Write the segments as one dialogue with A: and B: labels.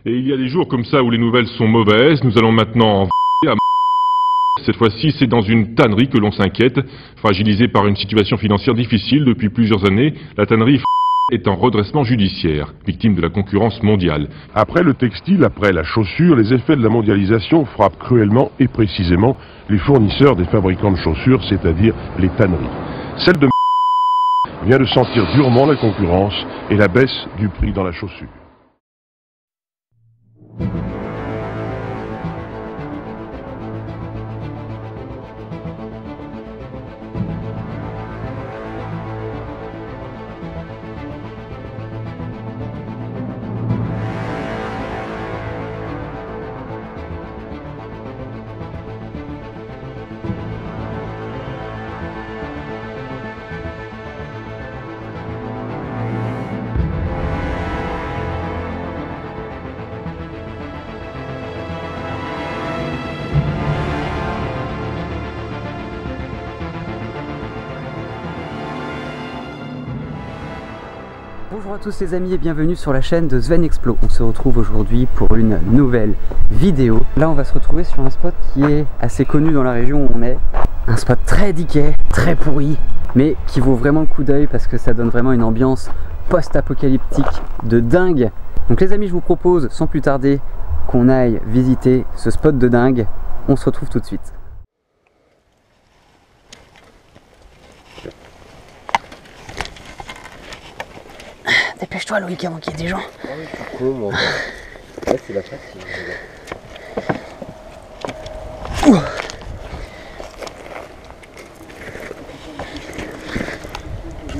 A: Et il y a des jours comme ça où les nouvelles sont mauvaises, nous allons maintenant en à cette fois-ci, c'est dans une tannerie que l'on s'inquiète. Fragilisée par une situation financière difficile depuis plusieurs années, la tannerie est en redressement judiciaire, victime de la concurrence mondiale.
B: Après le textile, après la chaussure, les effets de la mondialisation frappent cruellement et précisément les fournisseurs des fabricants de chaussures, c'est-à-dire les tanneries. Celle de vient de sentir durement la concurrence et la baisse du prix dans la chaussure.
C: Bonjour à tous les amis et bienvenue sur la chaîne de Sven Explo. On se retrouve aujourd'hui pour une nouvelle vidéo. Là on va se retrouver sur un spot qui est assez connu dans la région où on est. Un spot très diquet, très pourri, mais qui vaut vraiment le coup d'œil parce que ça donne vraiment une ambiance post-apocalyptique de dingue. Donc les amis, je vous propose sans plus tarder qu'on aille visiter ce spot de dingue. On se retrouve tout de suite. Dépêche-toi Loïc avant qu'il y ait des gens.
D: Ah oui, c'est cool, moi. Ouais, c'est la fatigue.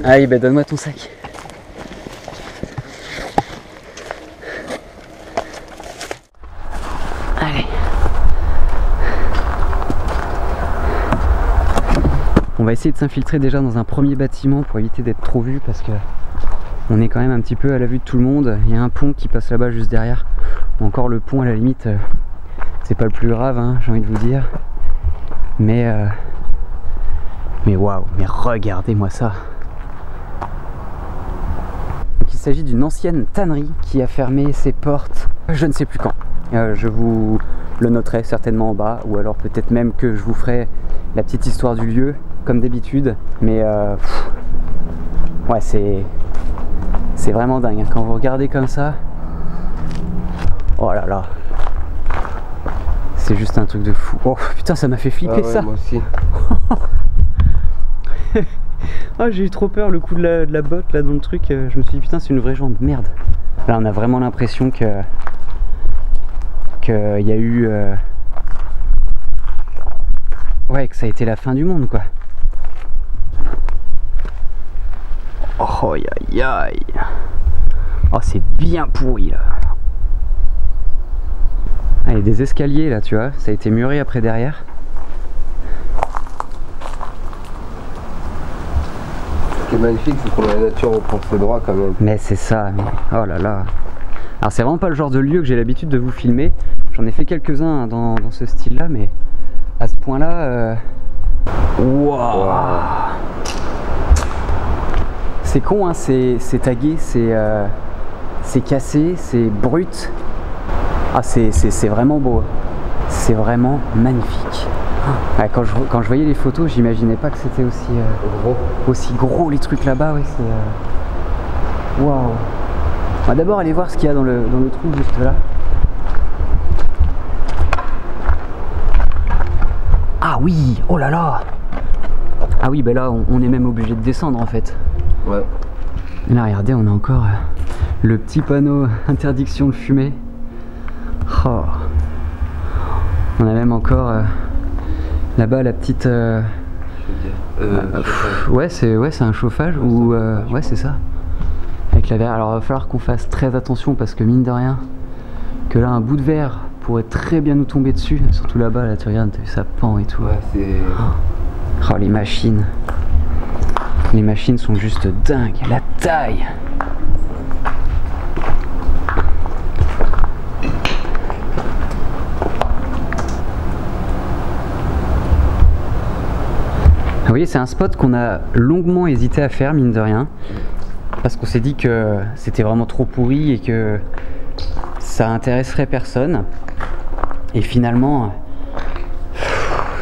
C: Allez, ben donne-moi ton sac. Allez. On va essayer de s'infiltrer déjà dans un premier bâtiment pour éviter d'être trop vu parce que on est quand même un petit peu à la vue de tout le monde. Il y a un pont qui passe là-bas juste derrière. Encore le pont à la limite, c'est pas le plus grave, hein, j'ai envie de vous dire. Mais waouh, mais regardez-moi ça. Donc, il s'agit d'une ancienne tannerie qui a fermé ses portes, je ne sais plus quand. Je vous le noterai certainement en bas, ou alors peut-être même que je vous ferai la petite histoire du lieu, comme d'habitude. Mais ouais, c'est vraiment dingue, hein. Quand vous regardez comme ça, oh là là, c'est juste un truc de fou. Oh putain, ça m'a fait flipper. Ah ouais, ça
D: moi aussi.
C: Ah, j'ai eu trop peur, le coup de la botte là dans le truc, je me suis dit putain c'est une vraie jambe, merde. Là on a vraiment l'impression qu'il y a eu ouais, que ça a été la fin du monde quoi. Oh aïe aïe aïe. Oh c'est bien pourri là. Ah, il y a des escaliers là tu vois, ça a été muré après derrière.
D: Ce qui est magnifique c'est qu'on a la nature au point ses droits quand même.
C: Mais c'est ça, mais oh là là. Alors c'est vraiment pas le genre de lieu que j'ai l'habitude de vous filmer. J'en ai fait quelques-uns dans ce style là, mais à ce point là wow. C'est con hein, c'est tagué, c'est cassé, c'est brut. Ah c'est vraiment beau, c'est vraiment magnifique. Ouais, quand je voyais les photos, j'imaginais pas que c'était aussi gros les trucs là-bas. Ouais, c'est waouh. On va d'abord aller voir ce qu'il y a dans le trou juste là. Ah oui, oh là là. Ah oui, ben là on est même obligé de descendre en fait.
D: Ouais.
C: Et là regardez, on a encore le petit panneau interdiction de fumer. Oh. On a même encore là-bas la petite ouais c'est un chauffage ou ouais c'est ça avec la verre. Alors il va falloir qu'on fasse très attention parce que mine de rien que là un bout de verre pourrait très bien nous tomber dessus, surtout là-bas là tu regardes, ça pend et tout.
D: Ouais, c'est...
C: Oh les machines sont juste dingues, la taille. Vous voyez, c'est un spot qu'on a longuement hésité à faire, mine de rien, parce qu'on s'est dit que c'était vraiment trop pourri et que ça intéresserait personne. Et finalement,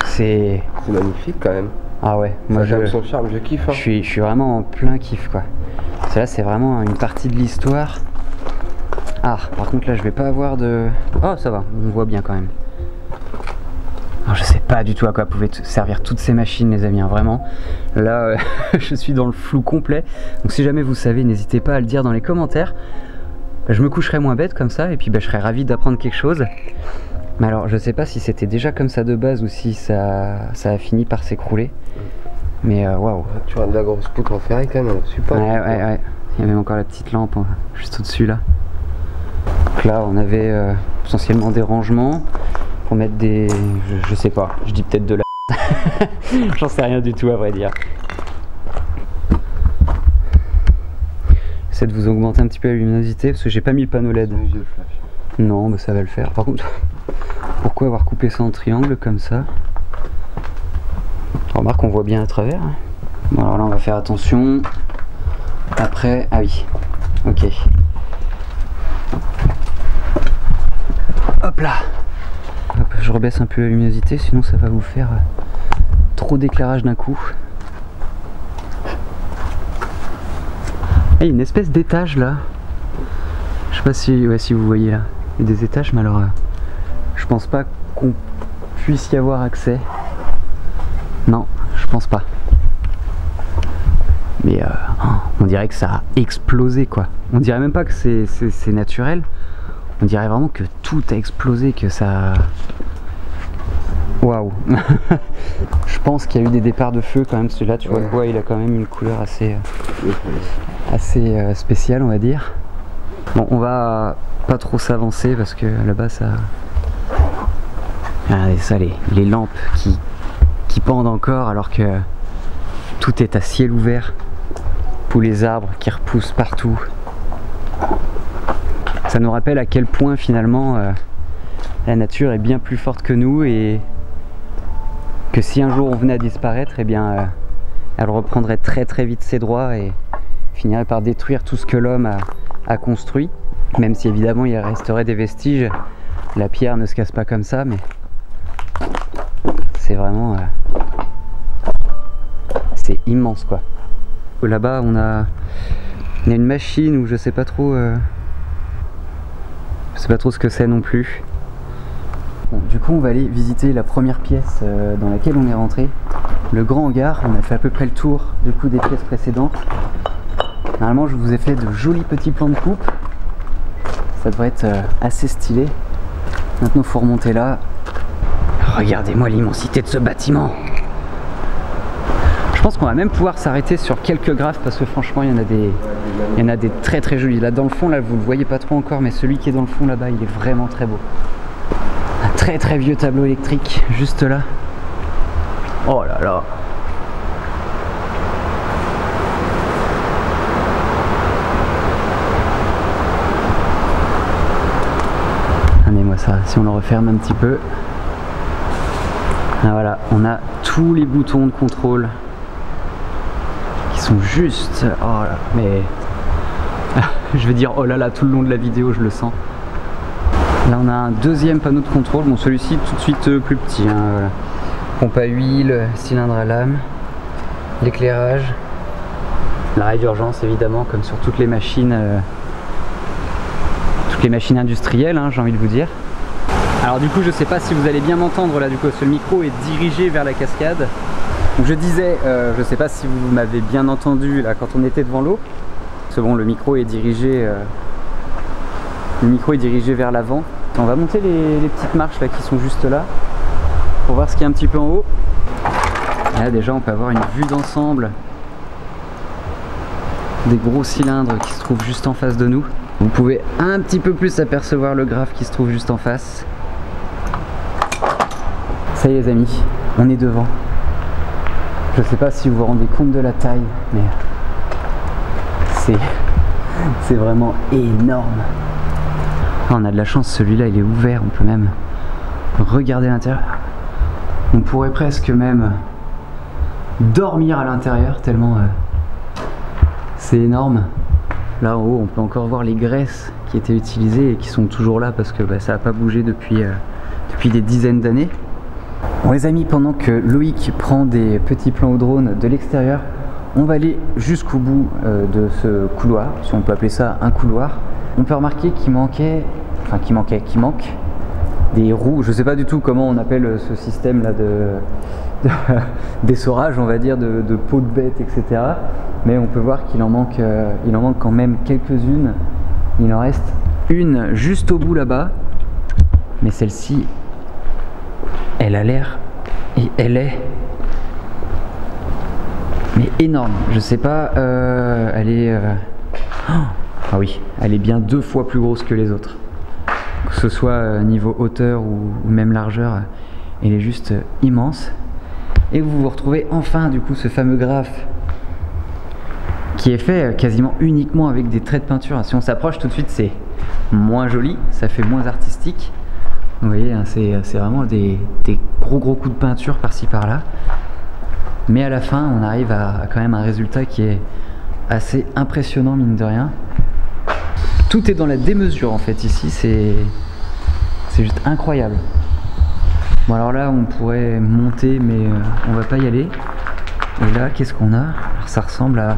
C: c'est
D: magnifique quand même.
C: Ah ouais, moi
D: son charme, je kiffe. Hein.
C: Je suis vraiment en plein kiff quoi. Là c'est vraiment une partie de l'histoire. Ah, par contre là je vais pas avoir de... Oh ça va, on voit bien quand même. Alors, je sais pas du tout à quoi pouvaient servir toutes ces machines les amis, hein, vraiment. Là je suis dans le flou complet. Donc si jamais vous savez, n'hésitez pas à le dire dans les commentaires. Je me coucherai moins bête comme ça et puis je serais ravi d'apprendre quelque chose. Mais alors je sais pas si c'était déjà comme ça de base ou si ça a fini par s'écrouler. Mais waouh.
D: Tu vois de la grosse poutre en ferraille quand même, super.
C: Ouais. Il y a même encore la petite lampe juste au-dessus là. Donc là on avait essentiellement des rangements pour mettre des... Je sais pas, je dis peut-être de la... J'en sais rien du tout à vrai dire. J'essaie de vous augmenter un petit peu la luminosité parce que j'ai pas mis le panneau LED. Non, mais ça va le faire. Par contre, pourquoi avoir coupé ça en triangle comme ça? Remarque, on voit bien à travers. Bon, alors là, on va faire attention. Après, ah oui, ok. Hop là. Hop, je rebaisse un peu la luminosité, sinon ça va vous faire trop d'éclairage d'un coup. Il y a une espèce d'étage là. Je sais pas si, si vous voyez là. Il y a des étages, mais alors je pense pas qu'on puisse y avoir accès. Non, je pense pas. Mais on dirait que ça a explosé quoi. On dirait même pas que c'est naturel. On dirait vraiment que tout a explosé, que ça... Waouh. Je pense qu'il y a eu des départs de feu quand même. Celui-là, tu vois, le bois, il a quand même une couleur assez spéciale, on va dire. Bon, on va pas trop s'avancer parce que là-bas, ça... Regardez ça, les lampes qui pendent encore alors que tout est à ciel ouvert. Tous les arbres qui repoussent partout. Ça nous rappelle à quel point finalement la nature est bien plus forte que nous et que si un jour on venait à disparaître, eh bien elle reprendrait très vite ses droits et finirait par détruire tout ce que l'homme a construit. Même si évidemment il resterait des vestiges, la pierre ne se casse pas comme ça, mais c'est vraiment... c'est immense quoi. Là-bas on a une machine où je sais pas trop... Je sais pas trop ce que c'est non plus. Bon, du coup on va aller visiter la première pièce dans laquelle on est rentré. Le grand hangar, on a fait à peu près le tour du coup des pièces précédentes. Normalement je vous ai fait de jolis petits plans de coupe. Ça devrait être assez stylé. Maintenant il faut remonter là. Regardez-moi l'immensité de ce bâtiment. Je pense qu'on va même pouvoir s'arrêter sur quelques graphes parce que franchement il y en a des très jolis. Là dans le fond, là vous le voyez pas trop encore, mais celui qui est dans le fond là-bas il est vraiment très beau. Un très vieux tableau électrique juste là. Oh là là. Regardez-moi ça, si on le referme un petit peu. Ah, voilà, on a tous les boutons de contrôle qui sont juste... Oh là, mais... je vais dire oh là là tout le long de la vidéo, je le sens. Là on a un deuxième panneau de contrôle, bon celui-ci tout de suite plus petit, hein, voilà. Pompe à huile, cylindre à lame, l'éclairage, l'arrêt d'urgence évidemment comme sur toutes les machines industrielles, hein, j'ai envie de vous dire. Alors du coup je sais pas si vous allez bien m'entendre là, du coup ce micro est dirigé vers la cascade. Donc je disais, je sais pas si vous m'avez bien entendu là quand on était devant l'eau. Parce que bon, le micro est dirigé vers l'avant. On va monter les petites marches là qui sont juste là pour voir ce qu'il y a un petit peu en haut. Et là déjà on peut avoir une vue d'ensemble des gros cylindres qui se trouvent juste en face de nous. Vous pouvez un petit peu plus apercevoir le graphe qui se trouve juste en face. Ça y est les amis, on est devant. Je sais pas si vous vous rendez compte de la taille, mais c'est vraiment énorme. Ah, on a de la chance, celui-là il est ouvert, on peut même regarder l'intérieur. On pourrait presque même dormir à l'intérieur tellement c'est énorme. Là en haut on peut encore voir les graisses qu'il qui étaient utilisés et qui sont toujours là parce que bah, ça n'a pas bougé depuis des dizaines d'années. Bon les amis, pendant que Loïc prend des petits plans au drone de l'extérieur, on va aller jusqu'au bout de ce couloir, si on peut appeler ça un couloir. On peut remarquer qu'il manque des roues. Je sais pas du tout comment on appelle ce système là d'essorage, on va dire, de peau de bête, etc. Mais on peut voir qu'il en manque quand même quelques-unes. Il en reste une juste au bout là-bas, mais celle-ci, elle a l'air et elle est mais énorme. Je sais pas, elle est ah oui, elle est bien 2 fois plus grosse que les autres. Que ce soit niveau hauteur ou même largeur, elle est juste immense. Et vous vous retrouvez enfin du coup ce fameux graphe qui est fait quasiment uniquement avec des traits de peinture. Si on s'approche tout de suite, c'est moins joli, ça fait moins artistique. Vous voyez, hein, c'est vraiment des gros coups de peinture par-ci par-là. Mais à la fin, on arrive à quand même un résultat qui est assez impressionnant, mine de rien. Tout est dans la démesure en fait ici, c'est juste incroyable. Bon alors là, on pourrait monter, mais on va pas y aller. Et là, qu'est-ce qu'on a? Alors, ça ressemble à...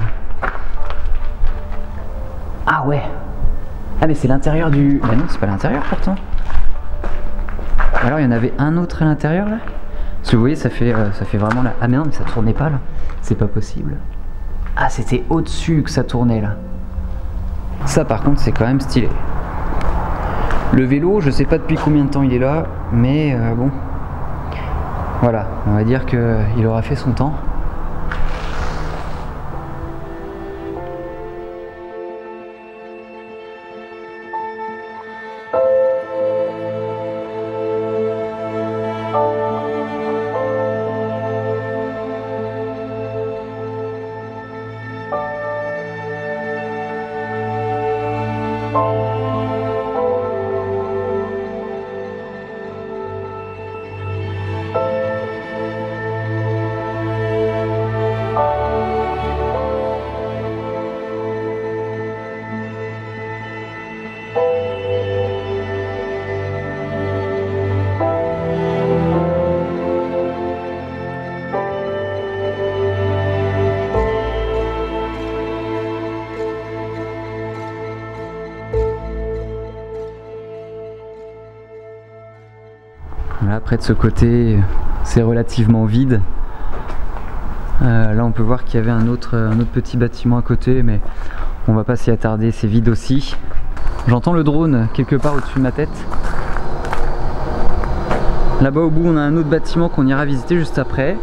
C: Ah ouais! Ah mais c'est l'intérieur du... Bah non, c'est pas l'intérieur pourtant. Alors il y en avait un autre à l'intérieur là? Parce que vous voyez, ça fait vraiment là... Ah mais non, mais ça tournait pas là. C'est pas possible. Ah, c'était au-dessus que ça tournait là. Ça par contre, c'est quand même stylé. Le vélo, je sais pas depuis combien de temps il est là, mais bon... Voilà, on va dire qu'il aura fait son temps. Là, près de ce côté, c'est relativement vide. Là, on peut voir qu'il y avait un autre petit bâtiment à côté, mais on va pas s'y attarder, c'est vide aussi. J'entends le drone quelque part au-dessus de ma tête. Là-bas au bout, on a un autre bâtiment qu'on ira visiter juste après.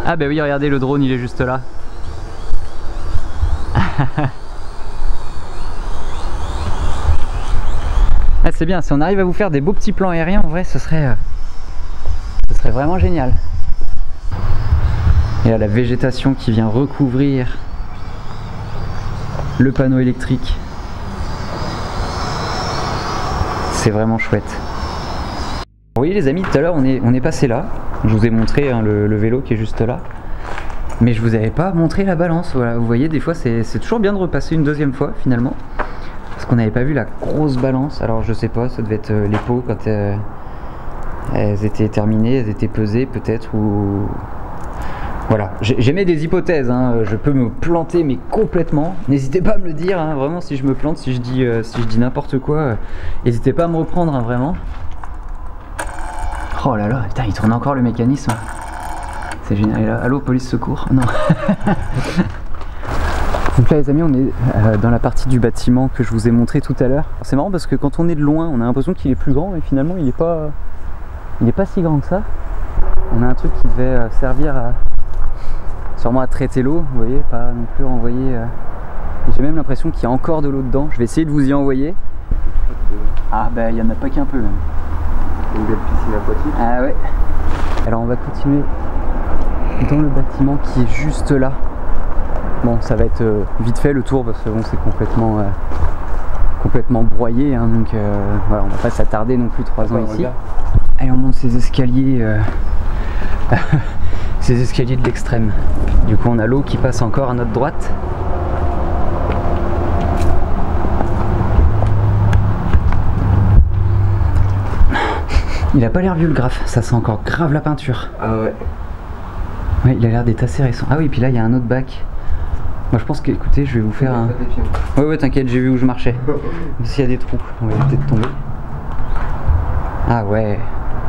C: Ah bah oui, regardez, le drone, il est juste là. Ah, c'est bien, si on arrive à vous faire des beaux petits plans aériens, en vrai, ce serait vraiment génial. Et là, la végétation qui vient recouvrir le panneau électrique. C'est vraiment chouette. Vous voyez les amis, tout à l'heure on est passé là. Je vous ai montré hein, le vélo qui est juste là. Mais je vous avais pas montré la balance. Voilà, vous voyez, des fois c'est toujours bien de repasser une deuxième fois finalement. Parce qu'on n'avait pas vu la grosse balance. Alors je sais pas, ça devait être les pots quand elles étaient terminées, elles étaient pesées peut-être ou... Voilà, j'émets des hypothèses, hein. Je peux me planter mais complètement. N'hésitez pas à me le dire, hein, vraiment, si je me plante, si je dis n'importe quoi, n'hésitez pas à me reprendre, hein, vraiment. Oh là là, putain, il tourne encore le mécanisme. C'est génial. Et là, allô, police secours? Non. Donc là les amis, on est dans la partie du bâtiment que je vous ai montré tout à l'heure. C'est marrant parce que quand on est de loin, on a l'impression qu'il est plus grand, mais finalement il n'est pas si grand que ça. On a un truc qui devait servir sûrement à traiter l'eau, vous voyez, pas non plus renvoyer. J'ai même l'impression qu'il y a encore de l'eau dedans. Je vais essayer de vous y envoyer. Ah bah il n'y en a pas qu'un peu même.
D: Une belle piscine aquatique.
C: Ah ouais. Alors on va continuer dans le bâtiment qui est juste là. Bon, ça va être vite fait le tour parce que bon, c'est complètement broyé, hein, donc voilà, on va pas s'attarder non plus 3 ans ici. Regarde. Allez, on monte ces escaliers, ces escaliers de l'extrême. Du coup, on a l'eau qui passe encore à notre droite. Il a pas l'air vieux le graphe, ça sent encore grave la peinture.
D: Ah ouais.
C: Ouais, il a l'air d'être assez récent. Ah oui, puis là il y a un autre bac. Moi je pense que, écoutez, je vais vous faire un... Ouais, t'inquiète, j'ai vu où je marchais. S'il y a des trous, on va peut-être tomber. Ah ouais.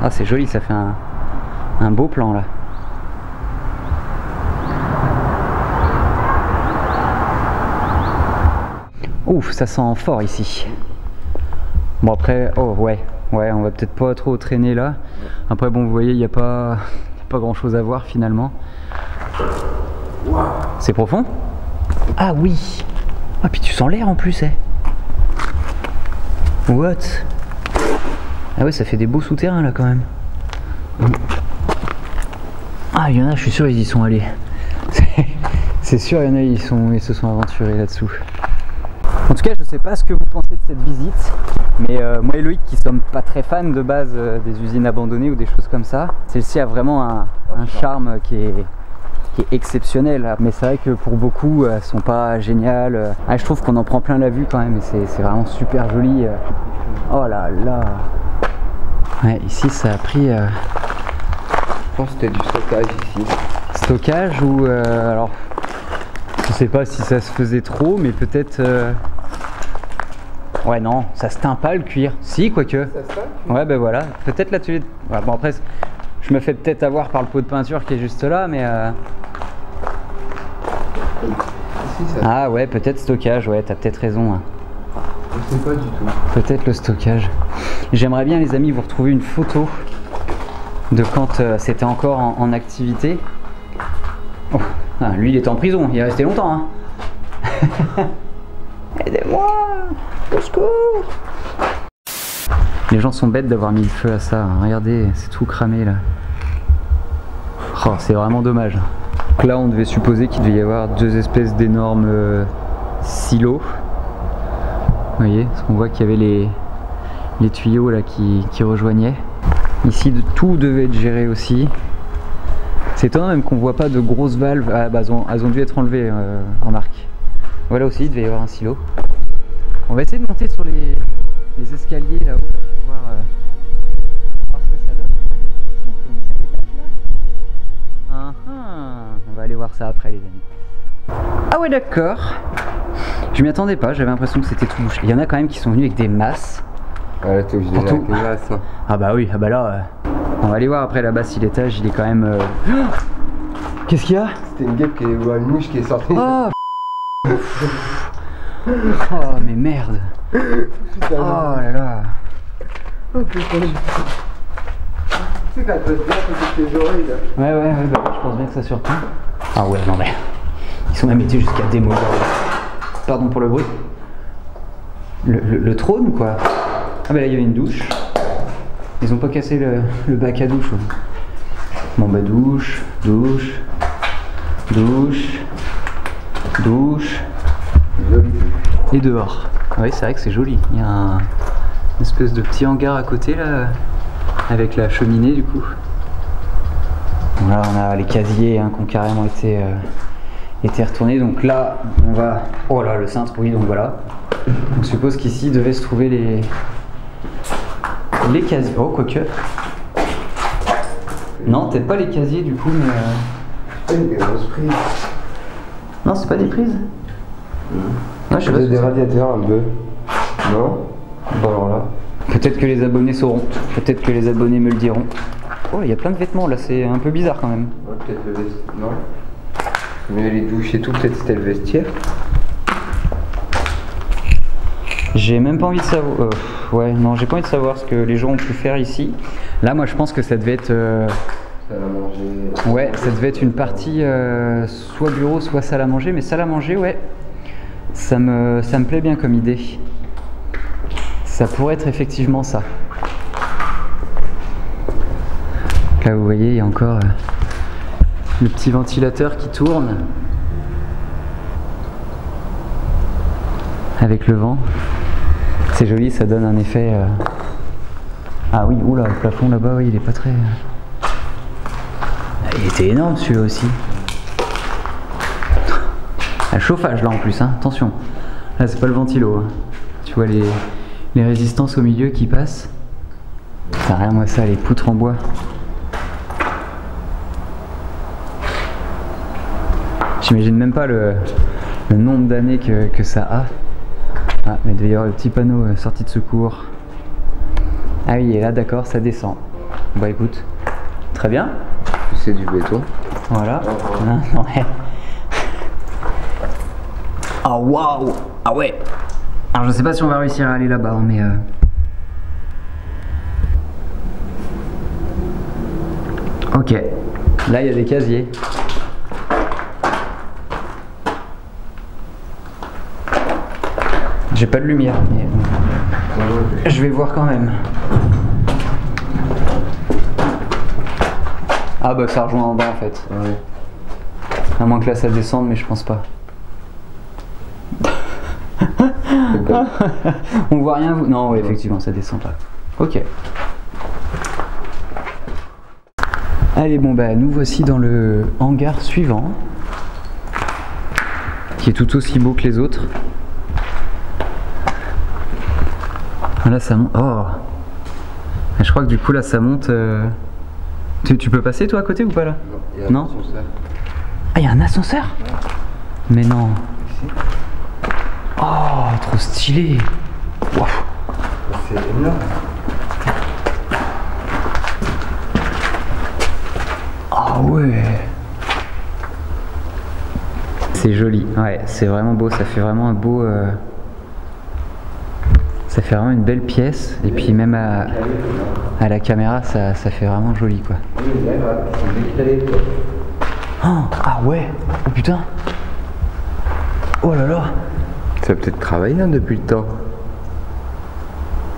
C: Ah c'est joli, ça fait un beau plan là. Ouf, ça sent fort ici. Bon après, oh ouais, on va peut-être pas trop traîner là. Après bon, vous voyez, il n'y a pas grand chose à voir finalement. C'est profond? Ah oui. Ah puis tu sens l'air en plus, What? Ah ouais, ça fait des beaux souterrains là quand même. Ah il y en a, je suis sûr ils y sont allés. C'est sûr, il y en a, ils se sont aventurés là-dessous. En tout cas, je sais pas ce que vous pensez de cette visite, mais moi et Loïc, qui sommes pas très fans de base des usines abandonnées ou des choses comme ça, celle-ci a vraiment un charme qui est exceptionnel. Mais c'est vrai que pour beaucoup, elles sont pas géniales. Ah, je trouve qu'on en prend plein la vue quand même, et c'est vraiment super joli. Oh là là. Ouais, ici ça a pris... Je
D: pense que c'était du stockage ici.
C: Stockage ou... alors... Je sais pas si ça se faisait trop, mais peut-être... Ouais non, ça se teint pas le cuir. Si, quoique. Ça se teint? Ouais, ben voilà. Peut-être l'atelier... Ouais, bon après, je me fais peut-être avoir par le pot de peinture qui est juste là, mais... Ah ouais, peut-être stockage, ouais, t'as peut-être raison.
D: Je sais pas du tout.
C: Peut-être le stockage. J'aimerais bien, les amis, vous retrouver une photo de quand c'était encore en activité. Oh. Ah, lui il était en prison, il est resté longtemps hein. Aidez-moi, au secours. Les gens sont bêtes d'avoir mis le feu à ça, hein. Regardez, c'est tout cramé là. Oh, c'est vraiment dommage. Donc là on devait supposer qu'il devait y avoir deux espèces d'énormes silos. Vous voyez, parce qu'on voit qu'il y avait les tuyaux là qui rejoignaient. Ici tout devait être géré aussi. C'est étonnant même qu'on voit pas de grosses valves. Ah bah elles ont dû être enlevées, remarque. Voilà aussi, il devait y avoir un silo. On va essayer de monter sur les escaliers là-haut pour voir ce que ça donne. Ah, on peut monter à l'étage là. On va aller voir ça après les amis. Ah ouais d'accord. Je m'y attendais pas, j'avais l'impression que c'était tout bouché. Il y en a quand même qui sont venus avec des masses.
D: Ouais, t'es obligé d'aller avec des masses. Hein.
C: Ah bah oui, ah bah là... On va aller voir après là-bas si l'étage il est quand même... Qu'est-ce qu'il y a?
D: C'était une guêpe ou une mouche qui est sortie.
C: Oh, oh mais merde.
D: Putain,
C: oh là là.
D: Oh putain. Tu sais qu'elle peut se battre avec tes oreilles là.
C: Ouais, bah, je pense bien que ça surprend. Ah ouais, non mais... Ils sont même été jusqu'à démolir. Pardon pour le bruit. Le trône quoi. Ah bah là il y avait une douche. Ils ont pas cassé le bac à douche. Bon bah douche. Et dehors. Oui c'est vrai que c'est joli. Il y a une espèce de petit hangar à côté là, avec la cheminée du coup. Bon, là on a les casiers hein, qui ont carrément été retournés. Donc là on va... Oh là le cintre, oui donc voilà. On suppose qu'ici devaient se trouver les casiers. Oh quoique. Non peut-être pas les casiers du coup mais...
D: Des grosses prises.
C: Non c'est pas des prises. Ouais, je sais pas.
D: Des radiateurs un peu. Non.
C: Bon alors là. Peut-être que les abonnés sauront. Peut-être que les abonnés me le diront. Oh il y a plein de vêtements là, c'est un peu bizarre quand même.
D: Ouais, peut-être le vestiaire. Non. Mais les douches et tout, peut-être c'était le vestiaire.
C: J'ai même pas envie de savoir. Ouais, non, j'ai pas envie de savoir ce que les gens ont pu faire ici. Là, moi, je pense que ça devait être.
D: Salle à manger.
C: Ouais, ça devait être une partie soit bureau, soit salle à manger. Mais salle à manger, ouais, ça me plaît bien comme idée. Ça pourrait être effectivement ça. Là, vous voyez, il y a encore le petit ventilateur qui tourne avec le vent. C'est joli, ça donne un effet... Ah oui, oula, le plafond là-bas, oui, il est pas très... Il était énorme celui-là aussi. Le chauffage là en plus, hein. Attention. Là c'est pas le ventilo. Hein. Tu vois les résistances au milieu qui passent. Ça regarde moi ça, les poutres en bois. J'imagine même pas le nombre d'années que ça a. Ah, mais il doit y avoir le petit panneau sortie de secours. Ah oui, et là d'accord, ça descend. Bah écoute, très bien.
D: C'est du béton.
C: Voilà. Ouais. Oh waouh. Ah ouais. Alors je sais pas si on va réussir à aller là-bas, mais ok. Là il y a des casiers. J'ai pas de lumière, mais je vais voir quand même. Ah bah ça rejoint en bas en fait.
D: Ouais.
C: À moins que là ça descende, mais je pense pas. On voit rien vous... Non, ouais, effectivement ça descend pas. Ok. Allez bon bah nous voici dans le hangar suivant. Qui est tout aussi beau que les autres. Là ça monte. Oh. Je crois que du coup là ça monte. Tu peux passer toi à côté ou pas là? Non. Ah, il y a un ascenseur? Mais non. Oh, trop stylé. Wow.
D: C'est énorme.
C: Ah ouais. C'est joli. Ouais, c'est vraiment beau. Ça fait vraiment un beau. Ça fait vraiment une belle pièce. Et puis même à la caméra, ça fait vraiment joli quoi. Oh, ah ouais. Oh putain. Oh là là.
D: Ça a peut-être travaillé hein, depuis le temps.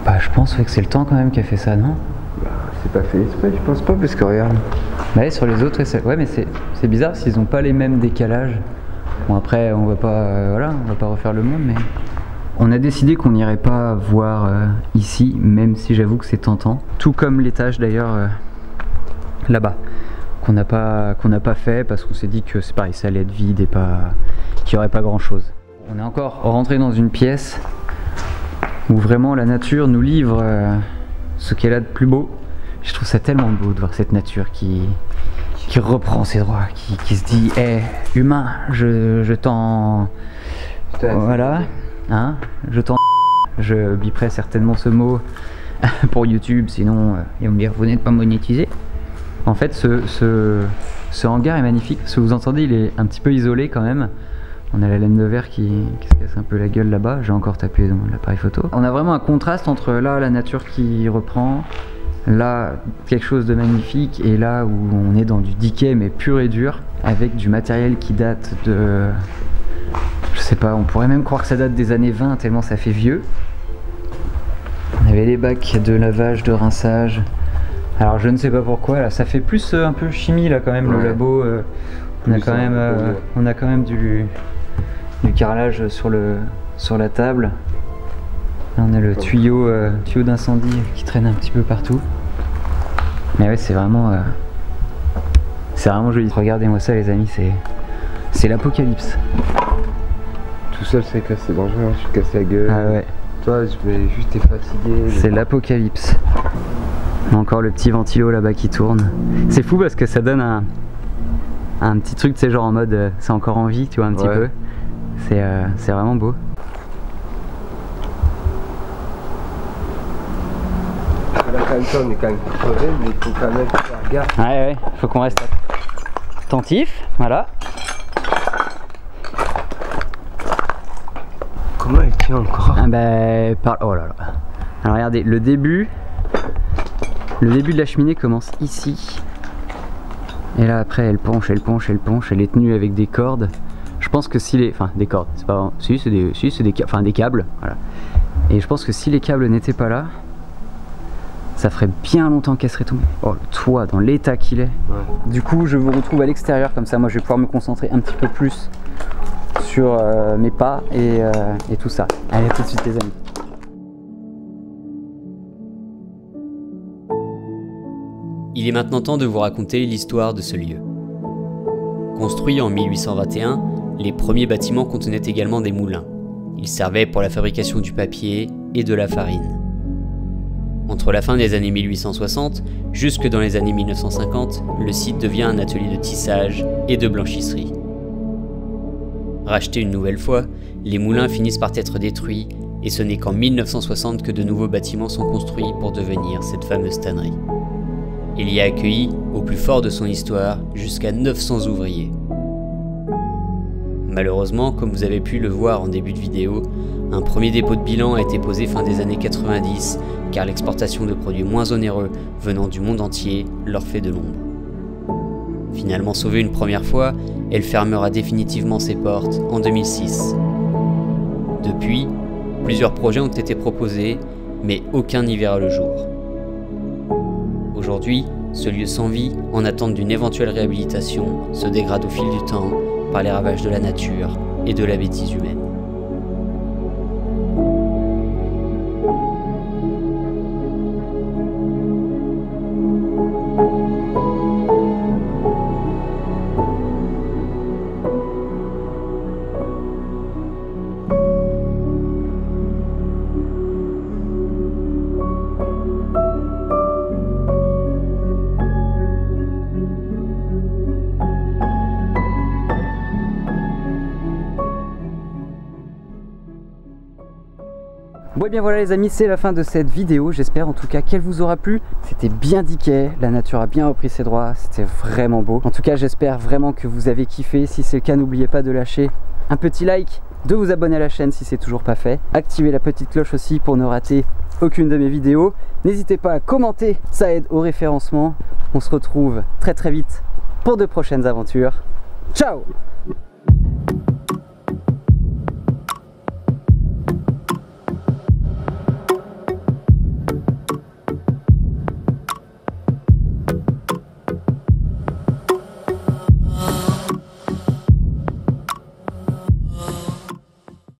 C: Bah je pense ouais, que c'est le temps quand même qui a fait ça, non?
D: Bah c'est pas fait exprès, je pense pas, parce que regarde.
C: Bah ouais, sur les autres, ouais mais c'est bizarre s'ils ont pas les mêmes décalages. Bon après on va pas voilà, on va pas refaire le monde, mais on a décidé qu'on n'irait pas voir ici, même si j'avoue que c'est tentant. Tout comme l'étage d'ailleurs là-bas, qu'on n'a pas fait parce qu'on s'est dit que c'est pareil, ça allait être vide et pas qu'il n'y aurait pas grand chose. On est encore rentré dans une pièce où vraiment la nature nous livre ce qu'elle a de plus beau. Je trouve ça tellement beau de voir cette nature qui reprend ses droits, qui se dit hé, humain, je t'en... Voilà, hein, je biperai certainement ce mot pour YouTube, sinon ils vont me dire vous n'êtes pas monétisé. En fait ce hangar est magnifique, parce que vous entendez il est un petit peu isolé quand même. On a la laine de verre qui se casse un peu la gueule là-bas, j'ai encore tapé dans l'appareil photo. On a vraiment un contraste entre là la nature qui reprend, là quelque chose de magnifique, et là où on est dans du decay mais pur et dur, avec du matériel qui date de... Je sais pas, on pourrait même croire que ça date des années 20 tellement ça fait vieux. On avait les bacs de lavage, de rinçage. Alors je ne sais pas pourquoi, là ça fait plus un peu chimie là quand même, ouais. Le labo. On a quand même du carrelage sur la table. Là on a le tuyau d'incendie qui traîne un petit peu partout. Mais ouais c'est vraiment joli. Regardez-moi ça les amis, c'est l'apocalypse.
D: Tout seul c'est que c'est dangereux, je suis cassé la gueule.
C: Ah ouais.
D: Toi juste t'es fatigué.
C: C'est l'apocalypse. Encore le petit ventilo là-bas qui tourne. C'est fou parce que ça donne un petit truc, tu sais, genre en mode c'est encore en vie, tu vois, un petit peu. C'est vraiment beau.
D: Là, quand même, on est quand même crevé, mais il faut quand même faire gaffe.
C: Ouais, faut qu'on reste attentif, voilà.
D: Comment elle tient encore?
C: Ah bah, oh là là. Alors regardez, le début de la cheminée commence ici. Et là après elle penche, elle est tenue avec des cordes. Je pense que si les... Enfin des cordes, c'est pas... Si c'est des câbles, voilà. Et je pense que si les câbles n'étaient pas là, ça ferait bien longtemps qu'elle serait tombée. Oh le toit dans l'état qu'il est. Ouais. Du coup je vous retrouve à l'extérieur, comme ça moi je vais pouvoir me concentrer un petit peu plus sur mes pas et tout ça. Allez, à tout de suite les amis.
E: Il est maintenant temps de vous raconter l'histoire de ce lieu. Construit en 1821, les premiers bâtiments contenaient également des moulins. Ils servaient pour la fabrication du papier et de la farine. Entre la fin des années 1860 jusque dans les années 1950, le site devient un atelier de tissage et de blanchisserie. Rachetés une nouvelle fois, les moulins finissent par être détruits et ce n'est qu'en 1960 que de nouveaux bâtiments sont construits pour devenir cette fameuse tannerie. Il y a accueilli, au plus fort de son histoire, jusqu'à 900 ouvriers. Malheureusement, comme vous avez pu le voir en début de vidéo, un premier dépôt de bilan a été posé fin des années 90 car l'exportation de produits moins onéreux venant du monde entier leur fait de l'ombre. Finalement sauvée une première fois, elle fermera définitivement ses portes en 2006. Depuis, plusieurs projets ont été proposés, mais aucun n'y verra le jour. Aujourd'hui, ce lieu sans vie, en attente d'une éventuelle réhabilitation, se dégrade au fil du temps par les ravages de la nature et de la bêtise humaine.
C: Bon et bien voilà les amis, c'est la fin de cette vidéo, j'espère en tout cas qu'elle vous aura plu. C'était bien diquet, la nature a bien repris ses droits, c'était vraiment beau. En tout cas j'espère vraiment que vous avez kiffé, si c'est le cas n'oubliez pas de lâcher un petit like, de vous abonner à la chaîne si c'est toujours pas fait, activez la petite cloche aussi pour ne rater aucune de mes vidéos. N'hésitez pas à commenter, ça aide au référencement. On se retrouve très vite pour de prochaines aventures. Ciao!